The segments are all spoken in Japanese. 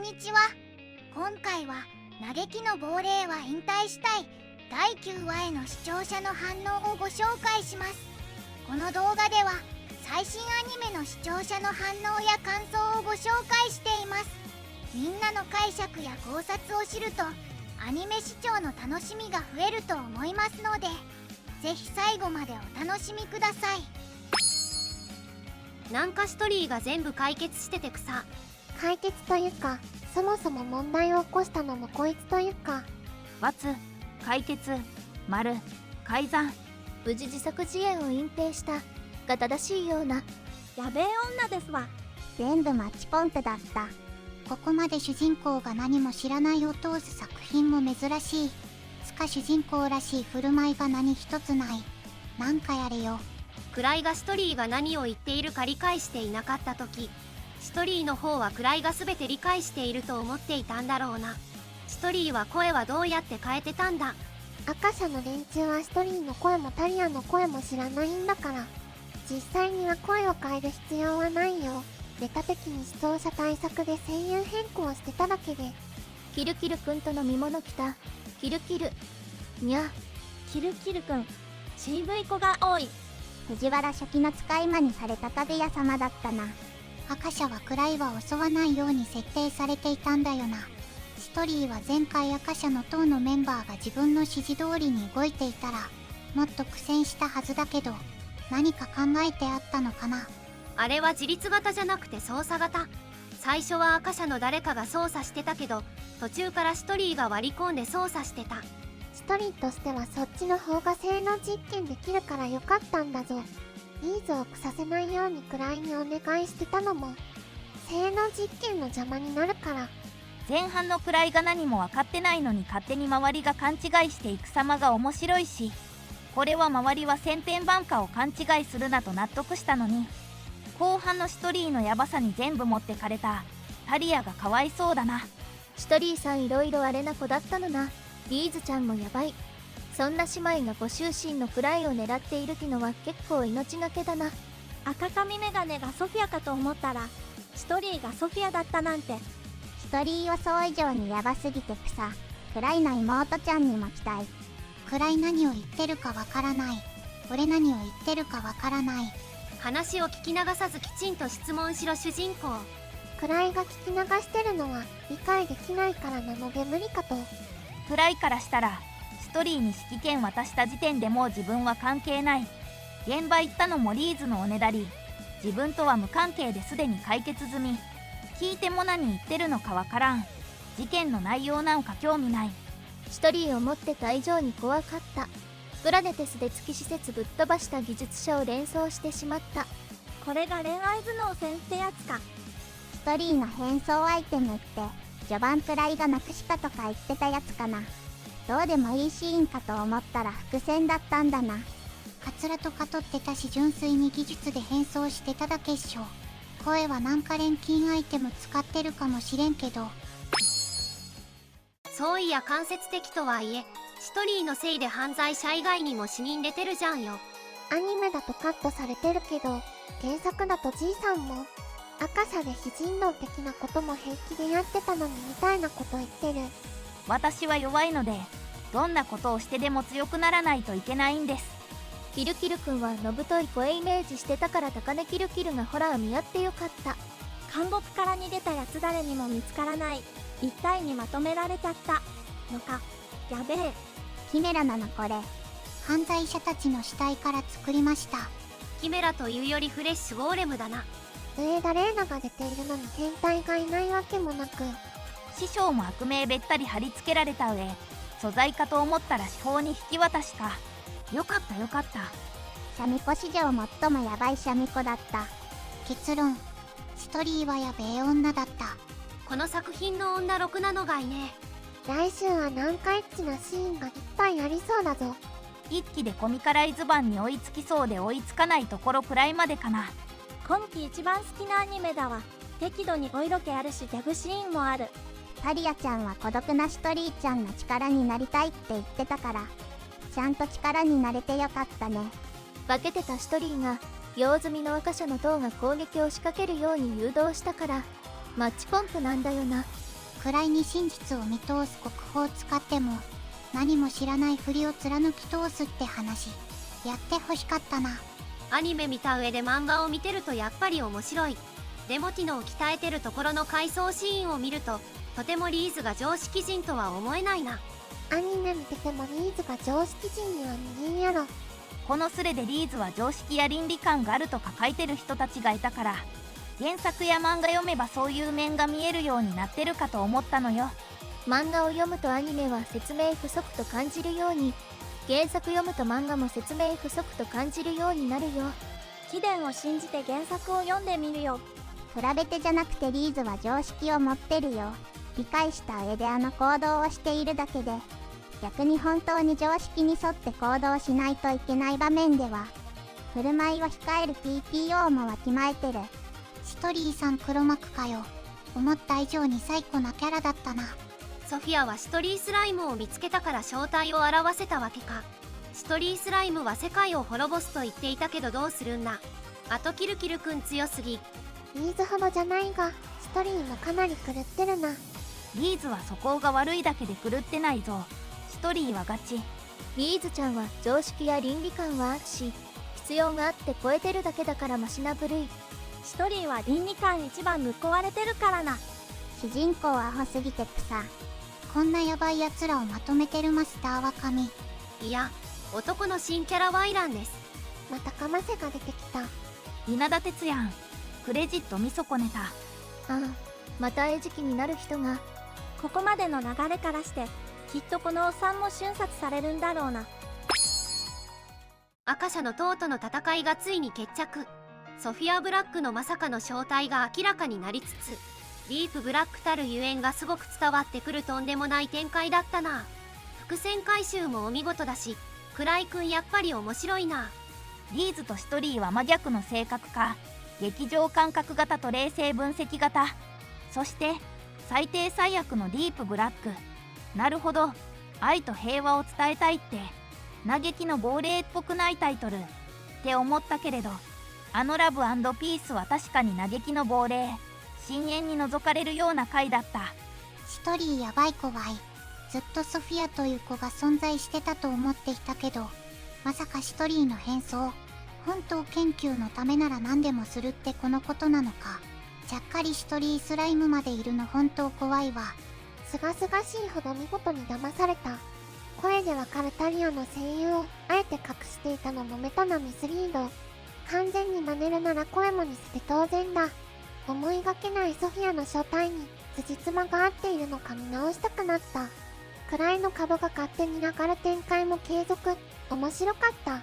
にちは。今回は嘆きの亡霊は引退したい第9話への視聴者の反応をご紹介します。この動画では最新アニメの視聴者の反応や感想をご紹介しています。みんなの解釈や考察を知るとアニメ視聴の楽しみが増えると思いますので、ぜひ最後までお楽しみください。なんかストーリーが全部解決してて草。解決というか、そもそも問題を起こしたのもこいつというか。×解決丸改ざん。無事自作自演を隠蔽したが正しいような。やべえ女ですわ。全部マッチポンプだった。ここまで主人公が何も知らないを通す作品も珍しい。つか主人公らしい振る舞いが何一つない。なんかやれよ。クライがストーリーが何を言っているか理解していなかった時、ストーリーの方はクライが全て理解していると思っていたんだろうな。ストーリーは声はどうやって変えてたんだ。赤社の連中はストーリーの声もタリアの声も知らないんだから、実際には声を変える必要はないよ。ネタ的に視聴者対策で声優変更してただけで。キルキルくんとの見物来た。キルキルにゃ。キルキルくん CV 子が多い。藤原初期の使い魔にされた影屋様だったな。赤社は位は襲わないように設定されていたんだよな。ストーリーは前回赤社の党のメンバーが自分の指示通りに動いていたらもっと苦戦したはずだけど、何か考えてあったのかな。あれは自立型じゃなくて操作型。最初は赤社の誰かが操作してたけど、途中からストーリーが割り込んで操作してた。ストーリーとしてはそっちの方が性能実験できるからよかったんだぞ。ニーズを腐させないようにくらいにお願いしてたのも性能実験の邪魔になるから。前半の位が何も分かってないのに勝手に周りが勘違いしていく様が面白いし、これは周りは千変万化を勘違いするなと納得したのに、後半のストーリーのヤバさに全部持ってかれたタリアがかわいそうだな。シトリーさんいろいろあれな子だったのな。リーズちゃんもやばい。そんな姉妹がご執心のくらいを狙っているのは結構命がけだな。赤髪メガネがソフィアかと思ったらストーリーがソフィアだったなんて。ストーリー予想以上にヤバすぎて草。クライの妹ちゃんにも期待。クライ何を言ってるかわからない。俺何を言ってるかわからない。話を聞き流さずきちんと質問しろ主人公。くらいが聞き流してるのは理解できないからなので無理かと。位からしたらストーリーに指揮権渡した時点でもう自分は関係ない。現場行ったのもリーズのおねだり。自分とは無関係ですでに解決済み。聞いても何言ってるのかわからん。事件の内容なんか興味ない。シトリーを持ってた以上に怖かった。プラネテスで月施設ぶっ飛ばした技術者を連想してしまった。これが恋愛頭脳戦ってやつか。ストーリーの変装アイテムって序盤くらいがなくしたとか言ってたやつかな。どうでもいいシーンかと思ったら伏線だったんだな。カツラとか取ってたし純粋に技術で変装してただけっしょ。声はなんか錬金アイテム使ってるかもしれんけど。そういや間接的とはいえストーリーのせいで犯罪者以外にも死人出てるじゃんよ。アニメだとカットされてるけど、原作だとじいさんも赤社で非人道的なことも平気でやってたのにみたいなこと言ってる。私は弱いのでどんなことをしてでも強くならないといけないんです。キルキルくんはのぶとい声イメージしてたから高根キルキルがホラー見合ってよかった。監獄から逃げたやつ誰にも見つからない一体にまとめられちゃったのか。やべえ。キメラなのこれ。犯罪者たちの死体から作りました。キメラというよりフレッシュゴーレムだな。上田玲奈が出ているのに変態がいないわけもなく、師匠も悪名べったり貼り付けられた上、素材かと思ったら司法に引き渡した。よかったよかった。シャミ子史上最もヤバいシャミ子だった。結論、ストーリーはやべえ女だった。この作品の女ろくなのがいね来週はなんかエッチなシーンがいっぱいありそうだぞ。一気でコミカライズ版に追いつきそうで追いつかないところくらいまでかな。今季一番好きなアニメだわ。適度にお色気あるしギャグシーンもある。タリアちゃんは孤独なシトリーちゃんの力になりたいって言ってたから、ちゃんと力になれてよかったね。化けてたシトリーが用済みの赤社の塔が攻撃を仕掛けるように誘導したからマッチポンプなんだよな。位に真実を見通す国宝を使っても何も知らないふりを貫き通すって話やってほしかったな。アニメ見た上で漫画を見てるとやっぱり面白い。でもティノを鍛えてるところの回想シーンを見るととてもリーズが常識人とは思えないな。アニメ見ててもリーズが常識人には見えんやろ。このスレでリーズは常識や倫理観があるとか書いてる人たちがいたから、原作や漫画読めばそういう面が見えるようになってるかと思ったのよ。漫画を読むとアニメは説明不足と感じるように、原作読むと漫画も説明不足と感じるようになるよ。貴殿を信じて原作を読んでみるよ。比べてじゃなくてリーズは常識を持ってるよ。理解した上であの行動をしているだけで、逆に本当に常識に沿って行動しないといけない場面では振る舞いを控える TPO もわきまえてる。ストリーさん黒幕かよ。思った以上に最高なキャラだったな。ソフィアはシトリースライムを見つけたから正体を表せたわけか。シトリースライムは世界を滅ぼすと言っていたけどどうするんだ。あとキルキルくん強すぎ。リーズほどじゃないが、ストリーもかなり狂ってるな。リーズは素行が悪いだけで狂ってないぞ。ストリーはガチ。リーズちゃんは常識や倫理観はあるし、必要があって超えてるだけだからマシな部類。シトリーは倫理観一番ぶっ壊れてるからな。主人公はアホすぎて草。こんなヤバいやつらをまとめてるマスターは神。いや、男の新キャラワイランです。またかませが出てきた。稲田哲也ん。クレジット見損ねた。ああ、また餌食になる人が。ここまでの流れからしてきっとこのおっさんも瞬殺されるんだろうな。赤社の塔との戦いがついに決着。ソフィア・ブラックのまさかの正体が明らかになりつつ、ディープブラックたるゆえんがすごく伝わってくるとんでもない展開だったな。伏線回収もお見事だし、倉井くんやっぱり面白いな。リーズとシトリーは真逆の性格か。劇場感覚型と冷静分析型。そして最低最悪のディープブラック。なるほど、愛と平和を伝えたいって嘆きの亡霊っぽくないタイトルって思ったけれど、あのラブ&ピースは確かに嘆きの亡霊、深淵に覗かれるような回だった。シトリーやばい子はい。ずっとソフィアという子が存在してたと思っていたけど、まさかシトリーの変装、本当研究のためなら何でもするってこのことなのか。ちゃっかりシトリースライムまでいるの本当怖いわ。すがすがしいほど見事に騙された。声でわかるタリアの声優をあえて隠していたのもメタなミスリード。完全に真似るなら声も似せて当然だ。思いがけないソフィアの正体に辻褄が合っているのか見直したくなった。位の株が勝手に流れ展開も継続。面白かった。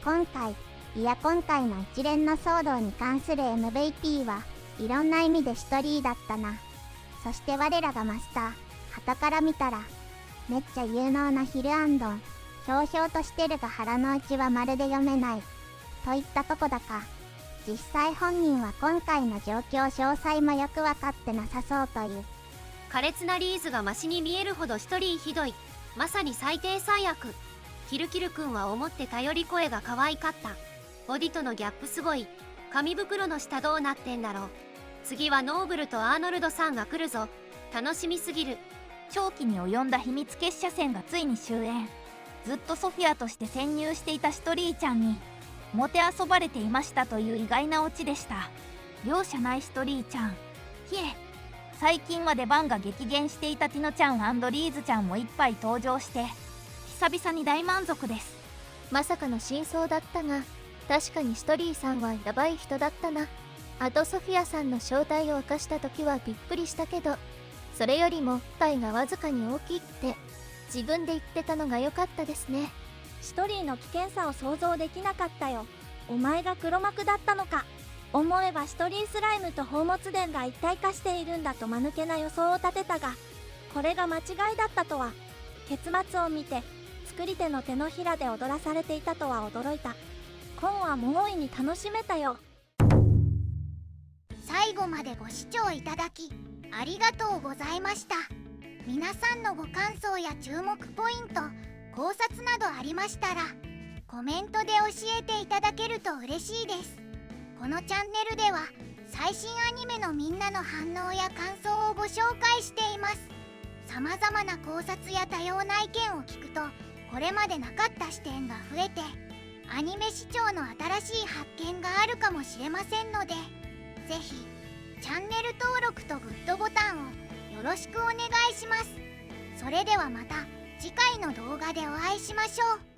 今回の一連の騒動に関する MVP はいろんな意味でシトリーだったな。そして我らがマスター、傍から見たらめっちゃ有能なヒルアンドン、ひょうひょうとしてるが腹の内はまるで読めないといったとこだか。実際本人は今回の状況詳細もよく分かってなさそうという。苛烈なリーズがマシに見えるほどシトリーひどい。まさに最低最悪。キルキルくんは思ってたより声が可愛かった。ボディとのギャップすごい。紙袋の下どうなってんだろう。次はノーブルとアーノルドさんが来るぞ。楽しみすぎる。長期に及んだ秘密結社戦がついに終焉。ずっとソフィアとして潜入していたシトリーちゃんにもてあそばれていましたという意外なオチでした。容赦ないシトリーちゃん。ひえ、最近は出番が激減していたティノちゃん&リーズちゃんも一杯登場して久々に大満足です。まさかの真相だったが、確かにシトリーさんはやばい人だったな。あとソフィアさんの正体を明かした時はびっくりしたけど、それよりもパイがわずかに大きいって自分で言ってたのが良かったですね。シトリーの危険さを想像できなかったよ。お前が黒幕だったのか。思えばシトリースライムと宝物殿が一体化しているんだと間抜けな予想を立てたが、これが間違いだったとは。結末を見て作り手の手のひらで踊らされていたとは驚いた。今はもう大いに楽しめたよ。最後までご視聴いただきありがとうございました。皆さんのご感想や注目ポイント、考察などありましたらコメントで教えていただけると嬉しいです。このチャンネルでは最新アニメのみんなの反応や感想をご紹介しています。様々な考察や多様な意見を聞くと、これまでなかった視点が増えて、アニメ視聴の新しい発見があるかもしれませんので、ぜひチャンネル登録とグッドボタンをよろしくお願いします。それではまた次回の動画でお会いしましょう。